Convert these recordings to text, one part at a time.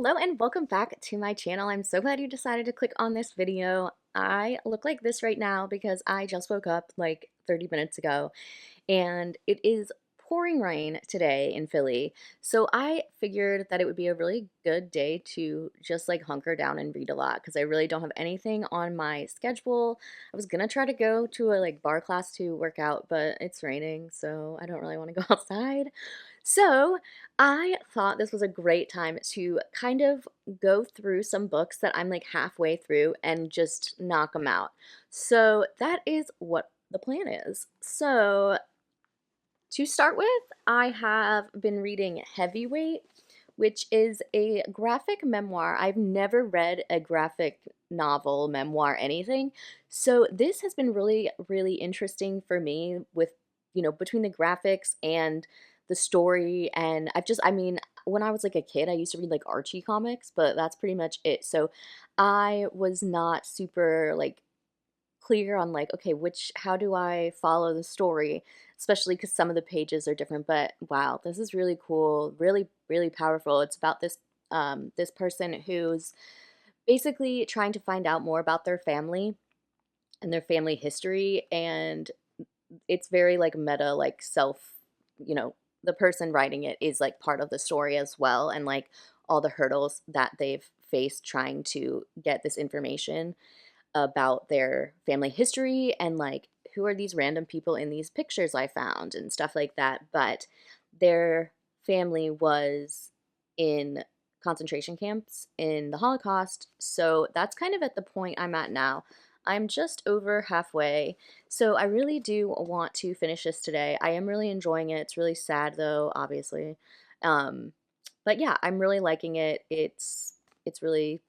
Hello and welcome back to my channel. I'm so glad you decided to click on this video. I look like this right now because I just woke up like 30 minutes ago and it is pouring rain today in Philly. So I figured that it would be a really good day to just like hunker down and read a lot because I really don't have anything on my schedule. I was gonna try to go to a like bar class to work out, but it's raining, so I don't really want to go outside. So I thought this was a great time to kind of go through some books that I'm like halfway through and just knock them out. So that is what the plan is. So to start with, I have been reading Heavyweight, which is a graphic memoir. I've never read a graphic novel, memoir, anything. So this has been really, really interesting for me with, between the graphics and the story. And when I was like a kid, I used to read like Archie comics, but that's pretty much it. So I was not super like clear on like, okay, how do I follow the story, especially because some of the pages are different. But wow, this is really cool, really, really powerful. It's about this person who's basically trying to find out more about their family and their family history, and it's very like meta, like you know, the person writing it is like part of the story as well, and like all the hurdles that they've faced trying to get this information about their family history and like who are these random people in these pictures I found and stuff like that. But their family was in concentration camps in the Holocaust. So that's kind of at the point I'm at now. I'm just over halfway. So I really do want to finish this today. I am really enjoying it. It's really sad though, obviously. Um, but yeah, I'm really liking it. It's really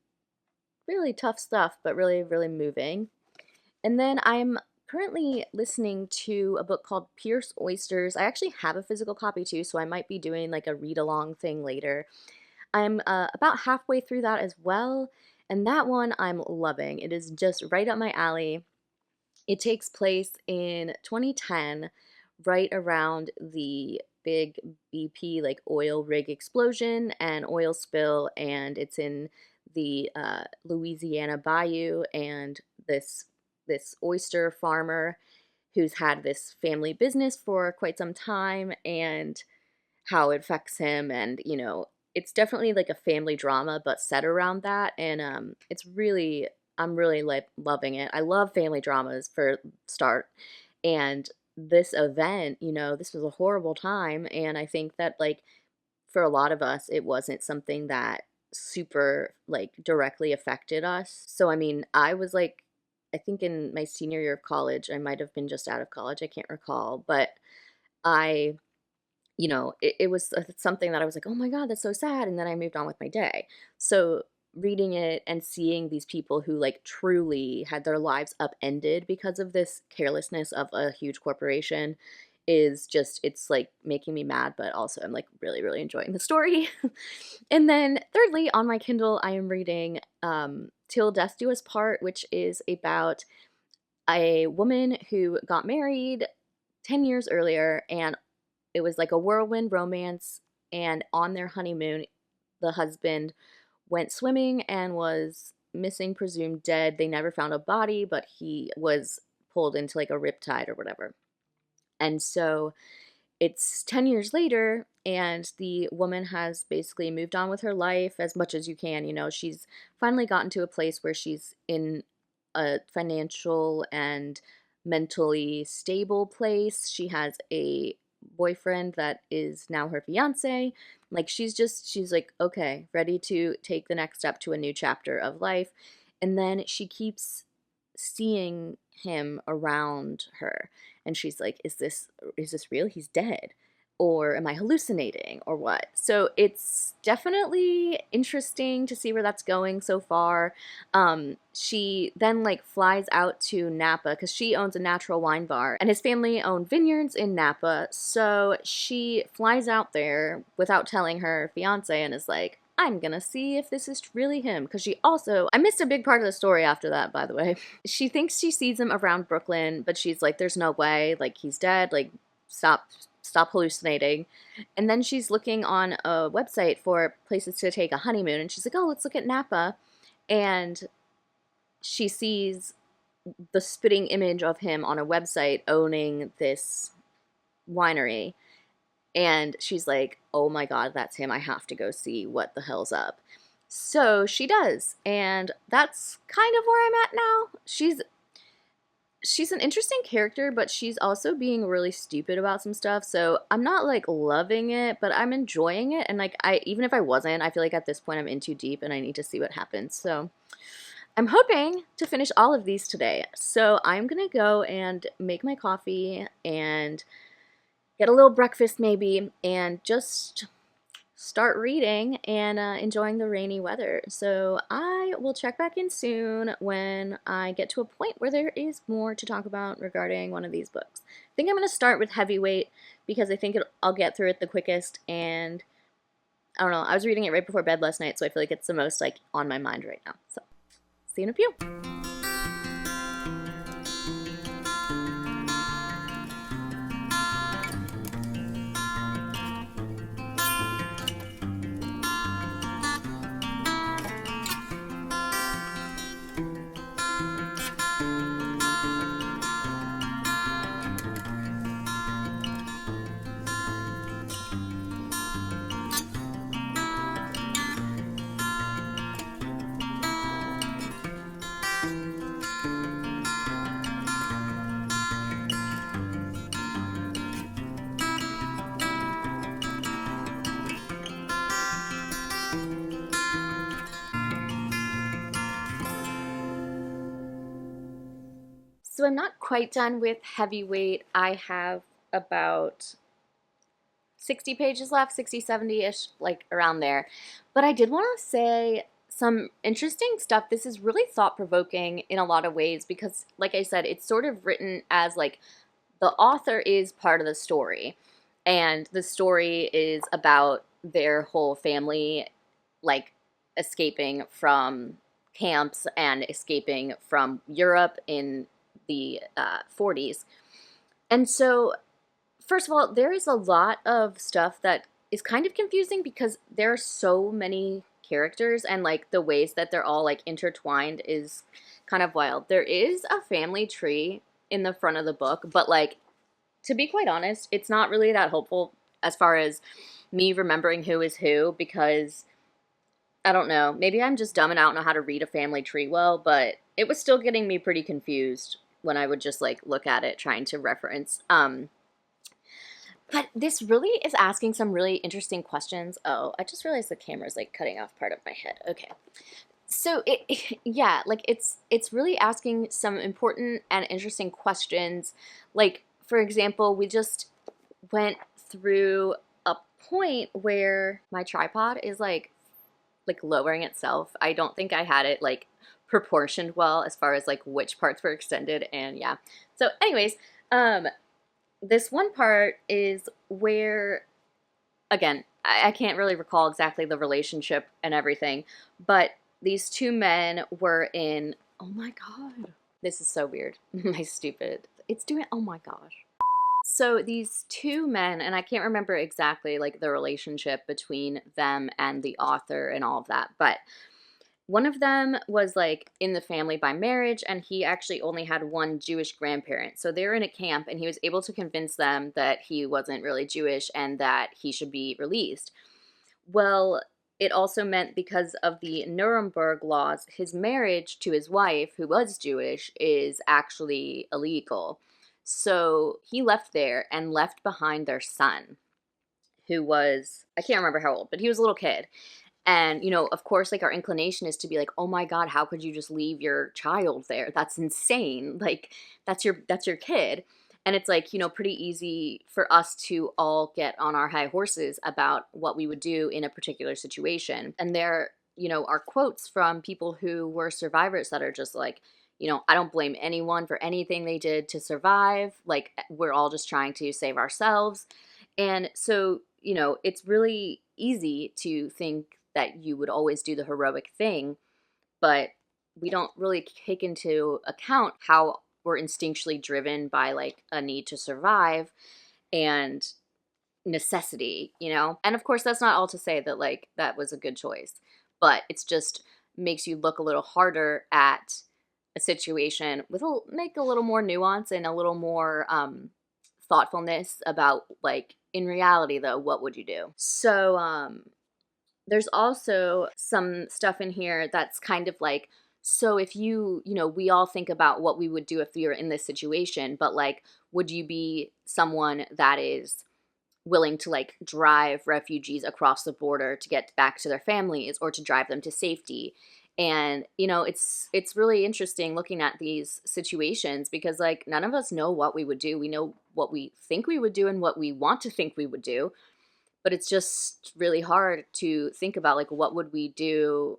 really tough stuff, but really, really moving. And then I'm currently listening to a book called Pierce Oysters. I actually have a physical copy too, so I might be doing like a read along thing later. I'm about halfway through that as well, and that one I'm loving. It is just right up my alley. It takes place in 2010, right around the big BP like oil rig explosion and oil spill, and it's in the Louisiana Bayou, and this oyster farmer who's had this family business for quite some time, and how it affects him, and it's definitely like a family drama, but set around that, and I'm really like loving it. I love family dramas for start, and this event, this was a horrible time, and I think that like for a lot of us, it wasn't something that super like directly affected us. So I mean, I was like, I think in my senior year of college, I might have been just out of college, I can't recall, but I it was something that I was like, oh my God, that's so sad. And then I moved on with my day. So reading it and seeing these people who like truly had their lives upended because of this carelessness of a huge corporation is just, it's like making me mad, but also I'm like really, really enjoying the story. And then thirdly, on my Kindle, I am reading Till Death Do Us Part, which is about a woman who got married 10 years earlier, and it was like a whirlwind romance, and on their honeymoon, the husband went swimming and was missing, presumed dead. They never found a body, but he was pulled into like a riptide or whatever. And so it's 10 years later, and the woman has basically moved on with her life as much as you can. She's finally gotten to a place where she's in a financial and mentally stable place. She has a boyfriend that is now her fiance. Like she's like, okay, ready to take the next step to a new chapter of life. And then she keeps seeing him around her, and she's like, is this real? He's dead. Or am I hallucinating or what? So it's definitely interesting to see where that's going so far. She then like flies out to Napa because she owns a natural wine bar, and his family own vineyards in Napa. So she flies out there without telling her fiance and is like, I'm gonna see if this is really him. Because I missed a big part of the story after that, by the way. She thinks she sees him around Brooklyn, but she's like, there's no way, like, he's dead, like, stop stop hallucinating. And then she's looking on a website for places to take a honeymoon, and she's like, oh, let's look at Napa. And she sees the spitting image of him on a website owning this winery. And she's like, oh my God, that's him. I have to go see what the hell's up. So she does. And that's kind of where I'm at now. She's an interesting character, but she's also being really stupid about some stuff. So I'm not like loving it, but I'm enjoying it. And like even if I wasn't, I feel like at this point I'm in too deep and I need to see what happens. So I'm hoping to finish all of these today. So I'm gonna go and make my coffee and get a little breakfast maybe, and just start reading and enjoying the rainy weather. So I will check back in soon when I get to a point where there is more to talk about regarding one of these books. I think I'm going to start with Heavyweight because I think I'll get through it the quickest, and I don't know, I was reading it right before bed last night, so I feel like it's the most like on my mind right now. So see you in a few. So I'm not quite done with Heavyweight. I have about 60 pages left, 60, 70-ish, like around there. But I did want to say some interesting stuff. This is really thought-provoking in a lot of ways because, like I said, it's sort of written as like the author is part of the story. And the story is about their whole family, like escaping from camps and escaping from Europe in the 40s. And so, first of all, there is a lot of stuff that is kind of confusing because there are so many characters, and like the ways that they're all like intertwined is kind of wild. There is a family tree in the front of the book, but like, to be quite honest, it's not really that helpful as far as me remembering who is who, because I don't know, maybe I'm just dumb and I don't know how to read a family tree well, but it was still getting me pretty confused when I would just like look at it trying to reference. But this really is asking some really interesting questions. Oh, I just realized the camera's like cutting off part of my head. Okay. So yeah, like it's really asking some important and interesting questions. Like, for example, we just went through a point where my tripod is like lowering itself. I don't think I had it like proportioned well as far as like which parts were extended, and yeah. So anyways, this one part is where, again, I can't really recall exactly the relationship and everything, but these two men were in, oh my God, this is so weird. My stupid, it's doing, oh my gosh. So these two men, and I can't remember exactly like the relationship between them and the author and all of that, but one of them was like in the family by marriage, and he actually only had one Jewish grandparent. So they were in a camp, and he was able to convince them that he wasn't really Jewish and that he should be released. Well, it also meant because of the Nuremberg laws, his marriage to his wife, who was Jewish, is actually illegal. So he left there and left behind their son, who was, I can't remember how old, but he was a little kid. And, you know, of course, like our inclination is to be like, oh my God, how could you just leave your child there? That's insane. Like, that's your kid. And it's like, you know, pretty easy for us to all get on our high horses about what we would do in a particular situation. And there, you know, are quotes from people who were survivors that are just like, you know, I don't blame anyone for anything they did to survive. Like, we're all just trying to save ourselves. And so, you know, it's really easy to think that you would always do the heroic thing, but we don't really take into account how we're instinctually driven by like a need to survive. And necessity, you know? And of course, that's not all to say that like that was a good choice, but it's just makes you look a little harder at a situation with make a little more nuance and a little more thoughtfulness about like in reality though, what would you do? So there's also some stuff in here that's kind of like, so if you know, we all think about what we would do if we were in this situation, but like, would you be someone that is willing to like drive refugees across the border to get back to their families or to drive them to safety? And you know, it's really interesting looking at these situations because like none of us know what we would do. We know what we think we would do and what we want to think we would do, but it's just really hard to think about like what would we do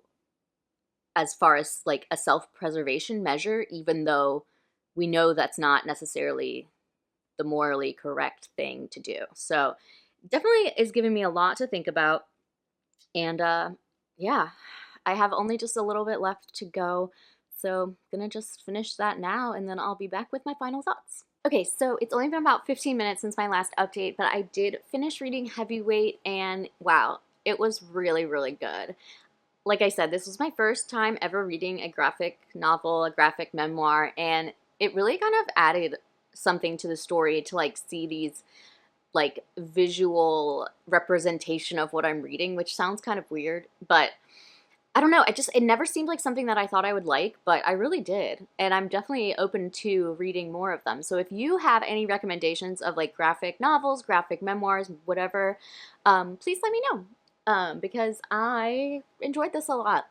as far as like a self-preservation measure, even though we know that's not necessarily the morally correct thing to do. So definitely is giving me a lot to think about. And yeah, I have only just a little bit left to go. So I'm gonna just finish that now and then I'll be back with my final thoughts. Okay, so it's only been about 15 minutes since my last update, but I did finish reading Heavyweight and wow, it was really, really good. Like I said, this was my first time ever reading a graphic novel, a graphic memoir, and it really kind of added something to the story to like see these like visual representation of what I'm reading, which sounds kind of weird, but I don't know. It never seemed like something that I thought I would like, but I really did. And I'm definitely open to reading more of them. So if you have any recommendations of like graphic novels, graphic memoirs, whatever, please let me know because I enjoyed this a lot.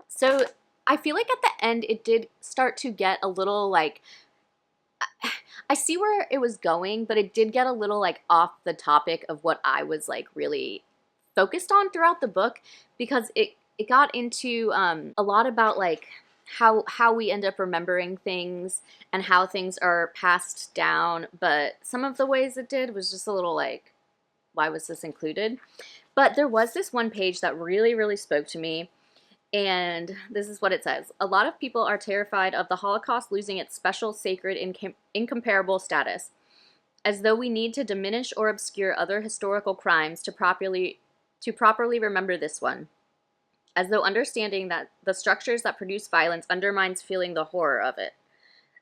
So I feel like at the end it did start to get a little like, I see where it was going, but it did get a little like off the topic of what I was like really focused on throughout the book because it got into a lot about like how we end up remembering things and how things are passed down, but some of the ways it did was just a little like, why was this included? But there was this one page that really, really spoke to me, and this is what it says. A lot of people are terrified of the Holocaust losing its special, sacred, incomparable status, as though we need to diminish or obscure other historical crimes to properly remember this one, as though understanding that the structures that produce violence undermines feeling the horror of it.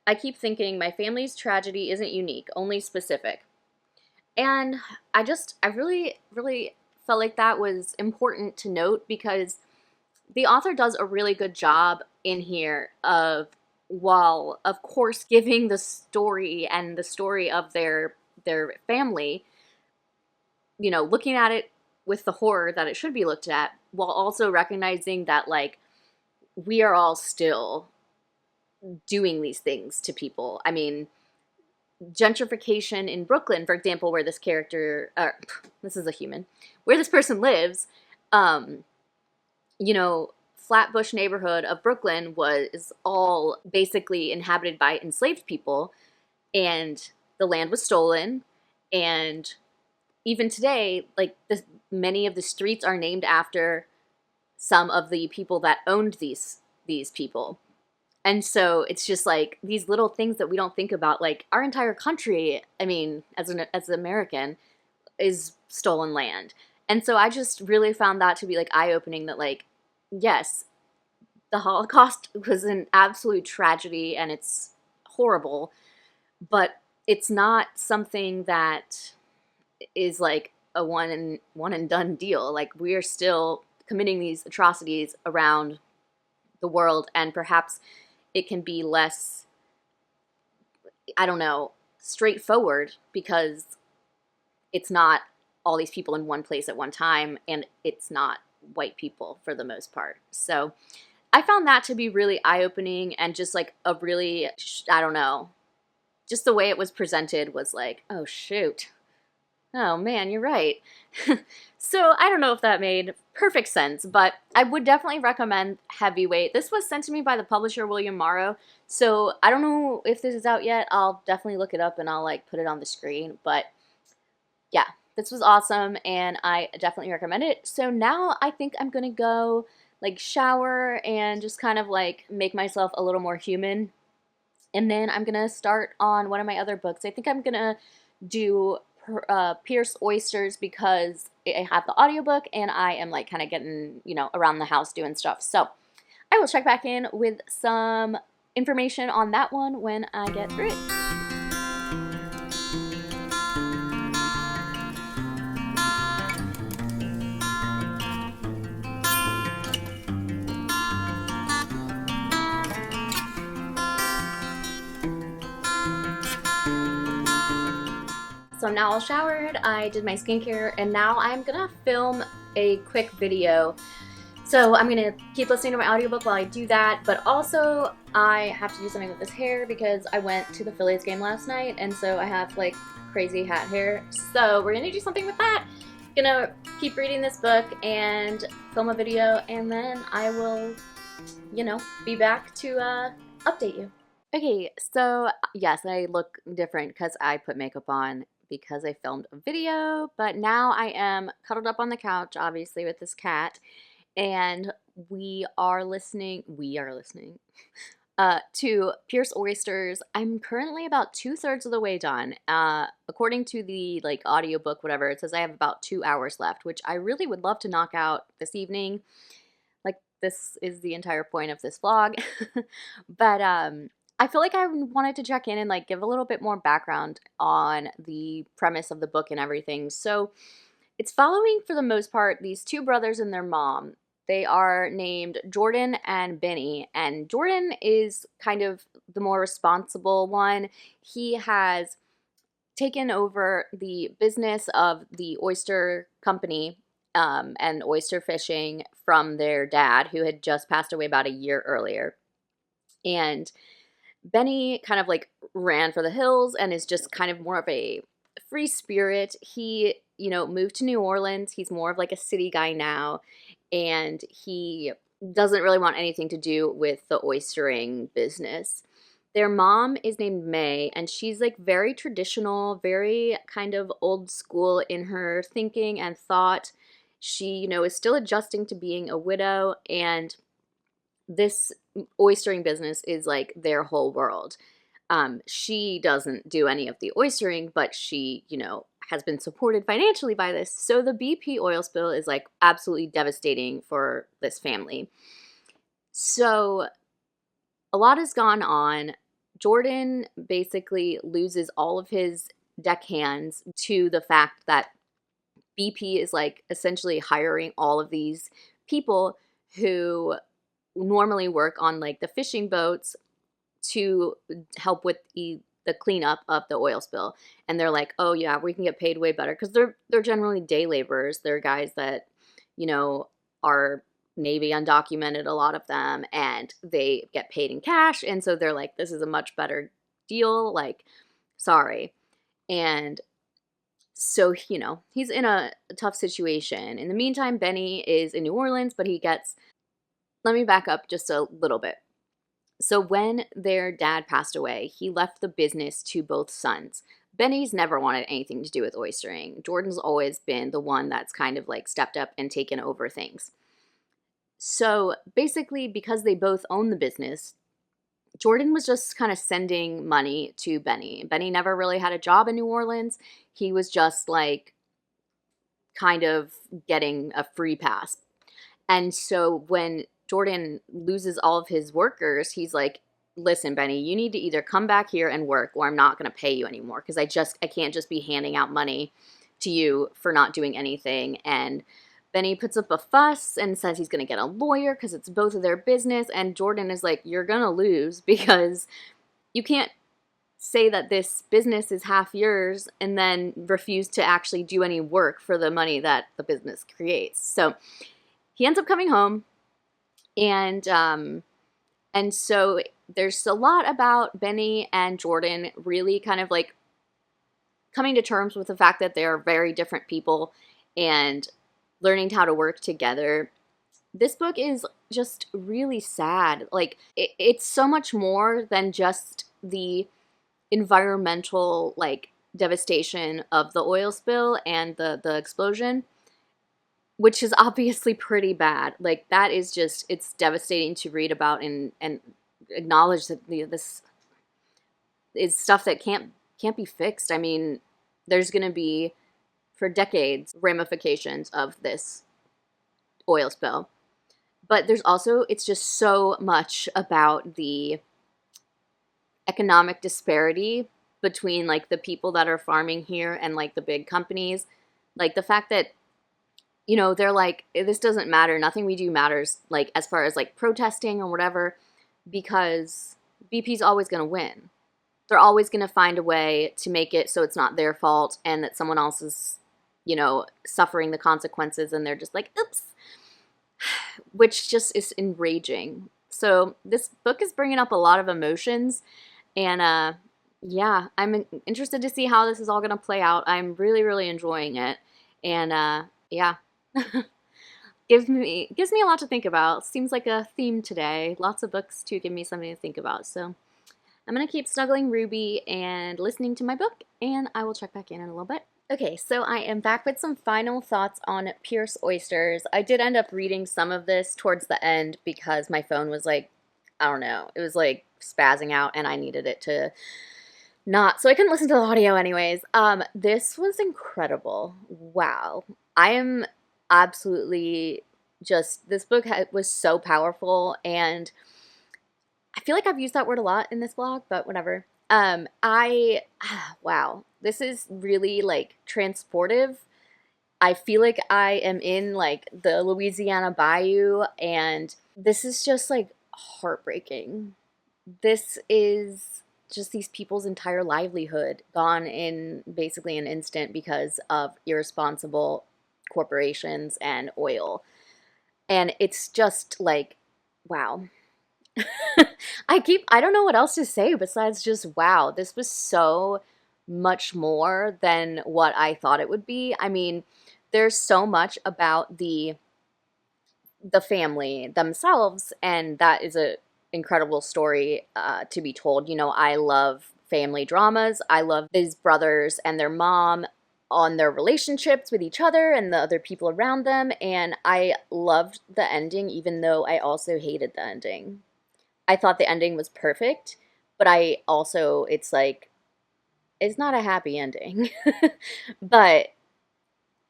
I keep thinking my family's tragedy isn't unique, only specific. And I really, really felt like that was important to note because the author does a really good job in here of, while of course giving the story and the story of their family, you know, looking at it with the horror that it should be looked at, while also recognizing that like we are all still doing these things to people. I mean, gentrification in Brooklyn, for example, where this character, this is a human, where this person lives, you know, Flatbush neighborhood of Brooklyn was all basically inhabited by enslaved people, and the land was stolen, and even today, like many of the streets are named after some of the people that owned these people. And so it's just like these little things that we don't think about. Like our entire country, I mean, as an American, is stolen land. And so I just really found that to be like eye-opening that like, yes, the Holocaust was an absolute tragedy and it's horrible, but it's not something that is like a one and done deal. Like we are still committing these atrocities around the world, and perhaps it can be less, I don't know, straightforward because it's not all these people in one place at one time, and it's not white people for the most part. So I found that to be really eye-opening and just like a really, I don't know, just the way it was presented was like, oh shoot. Oh man, you're right. So I don't know if that made perfect sense, but I would definitely recommend Heavyweight. This was sent to me by the publisher William Morrow, so I don't know if this is out yet. I'll definitely look it up and I'll like put it on the screen, but yeah, this was awesome and I definitely recommend it. So now I think I'm gonna go like shower and just kind of like make myself a little more human, and then I'm gonna start on one of my other books. I think I'm gonna do Pierce oysters because I have the audiobook and I am like kind of getting, around the house doing stuff. So I will check back in with some information on that one when I get through it. So I'm now all showered, I did my skincare, and now I'm gonna film a quick video. So I'm gonna keep listening to my audiobook while I do that, but also I have to do something with this hair because I went to the Phillies game last night, and so I have like crazy hat hair. So we're gonna do something with that. Gonna keep reading this book and film a video, and then I will, be back to update you. Okay, so yes, I look different because I put makeup on because I filmed a video, but now I am cuddled up on the couch, obviously, with this cat, and we are listening to Pierce Oysters. I'm currently about 2/3 of the way done. According to the audiobook, whatever, it says I have about 2 hours left, which I really would love to knock out this evening. Like, this is the entire point of this vlog. But I feel like I wanted to check in and give a little bit more background on the premise of the book and everything. So it's following, for the most part, these two brothers and their mom. They are named Jordan and Benny, and Jordan is kind of the more responsible one. He has taken over the business of the oyster company and oyster fishing from their dad, who had just passed away about a year earlier. And Benny kind of ran for the hills and is just kind of more of a free spirit. He, moved to New Orleans. He's more of a city guy now, and he doesn't really want anything to do with the oystering business. Their mom is named May, and she's very traditional, very kind of old school in her thinking and thought. She, is still adjusting to being a widow, and this oystering business is their whole world. She doesn't do any of the oystering, but she, has been supported financially by this. So the BP oil spill is absolutely devastating for this family. So a lot has gone on. Jordan basically loses all of his deckhands to the fact that BP is essentially hiring all of these people who normally work on the fishing boats to help with the cleanup of the oil spill. And they're like, oh yeah, we can get paid way better, because they're generally day laborers. They're guys that are Navy undocumented, a lot of them, and they get paid in cash. And so they're like, this is a much better deal, sorry. And so, he's in a tough situation. In the meantime, Benny is in New Orleans, but let me back up just a little bit. So when their dad passed away, he left the business to both sons. Benny's never wanted anything to do with oystering. Jordan's always been the one that's kind of stepped up and taken over things. So basically, because they both own the business, Jordan was just kind of sending money to Benny. Benny never really had a job in New Orleans. He was just kind of getting a free pass. And so when Jordan loses all of his workers, he's like, listen, Benny, you need to either come back here and work, or I'm not going to pay you anymore, because I can't just be handing out money to you for not doing anything. And Benny puts up a fuss and says he's going to get a lawyer because it's both of their business. And Jordan is like, you're going to lose, because you can't say that this business is half yours and then refuse to actually do any work for the money that the business creates. So he ends up coming home. And so there's a lot about Benny and Jordan really kind of coming to terms with the fact that they're very different people and learning how to work together. This book is just really sad. It's so much more than just the environmental devastation of the oil spill and the explosion, which is obviously pretty bad. That is just, it's devastating to read about and acknowledge that this is stuff that can't be fixed. I mean, there's going to be, for decades, ramifications of this oil spill. But there's also, it's just so much about the economic disparity between like the people that are farming here and like the big companies. Like the fact that, you know, they're like, this doesn't matter, nothing we do matters, like as far as like protesting or whatever, because BP's always going to win. They're always going to find a way to make it so it's not their fault and that someone else is, you know, suffering the consequences, and they're just like, oops, which just is enraging. So this book is bringing up a lot of emotions, and yeah, I'm interested to see how this is all going to play out. I'm really, really enjoying it, and yeah. Gives me a lot to think about. Seems like a theme today. Lots of books to give me something to think about. So I'm going to keep snuggling Ruby and listening to my book, and I will check back in a little bit. Okay, so I am back with some final thoughts on Pierce Oysters. I did end up reading some of this towards the end because my phone was like, I don't know, it was like spazzing out and I needed it to not, so I couldn't listen to the audio anyways. This was incredible. Wow. I am absolutely just, this book was so powerful, and I feel like I've used that word a lot in this vlog, but whatever. Wow, this is really like transportive. I feel like I am in like the Louisiana Bayou, and this is just like heartbreaking. This is just these people's entire livelihood gone in basically an instant because of irresponsible corporations and oil. And it's just like, wow. I don't know what else to say besides just wow. This was so much more than what I thought it would be. I mean, there's so much about the family themselves, and that is a incredible story to be told. You know, I love family dramas. I love these brothers and their mom on their relationships with each other and the other people around them, and I loved the ending, even though I also hated the ending. I thought the ending was perfect, but I also, it's like, it's not a happy ending, but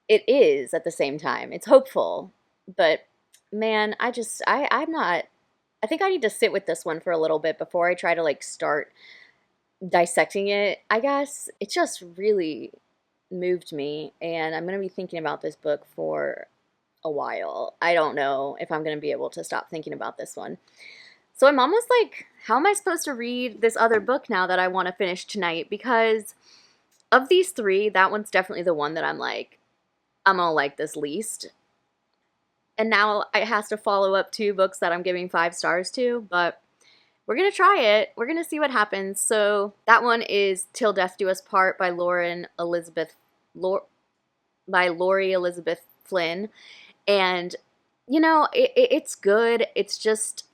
it is at the same time. It's hopeful, but man, I'm not, I think I need to sit with this one for a little bit before I try to like start dissecting it, I guess. It just really moved me, and I'm going to be thinking about this book for a while. I don't know if I'm going to be able to stop thinking about this one. So I'm almost like, how am I supposed to read this other book now that I want to finish tonight? Because of these three, that one's definitely the one that I'm like, I'm going to like this least. And now it has to follow up two books that I'm giving 5 stars to, but we're going to try it. We're going to see what happens. So that one is Till Death Do Us Part by Lori Elizabeth Flynn. And, you know, it's good. It's just,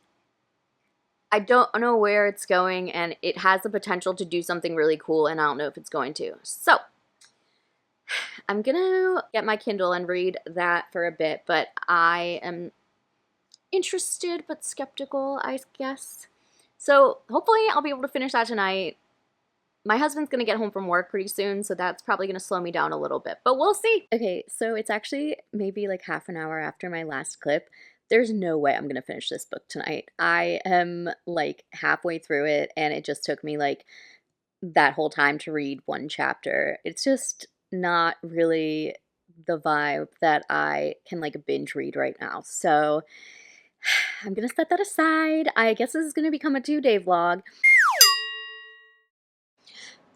I don't know where it's going, and it has the potential to do something really cool, and I don't know if it's going to. So I'm going to get my Kindle and read that for a bit, but I am interested but skeptical, I guess. So hopefully I'll be able to finish that tonight. My husband's going to get home from work pretty soon, so that's probably going to slow me down a little bit, but we'll see. Okay, so it's actually maybe like half an hour after my last clip. There's no way I'm going to finish this book tonight. I am like halfway through it, and it just took me like that whole time to read one chapter. It's just not really the vibe that I can like binge read right now. So I'm going to set that aside. I guess this is going to become a 2-day vlog.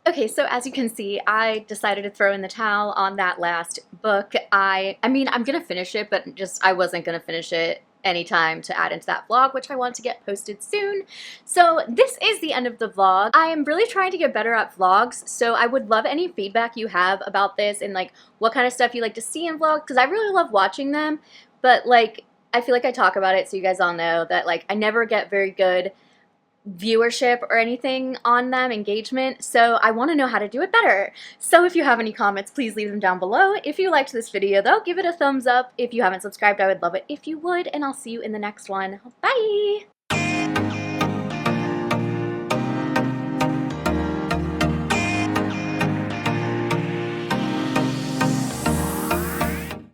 Okay, so as you can see, I decided to throw in the towel on that last book. I mean, I'm gonna finish it, but just I wasn't gonna finish it anytime to add into that vlog, which I want to get posted soon. So this is the end of the vlog. I am really trying to get better at vlogs, so I would love any feedback you have about this and like what kind of stuff you like to see in vlogs, because I really love watching them, but like I feel like I talk about it so you guys all know that like I never get very good viewership or anything on them, engagement, so I want to know how to do it better. So if you have any comments, please leave them down below. If you liked this video though, give it a thumbs up. If you haven't subscribed, I would love it if you would, and I'll see you in the next one. Bye!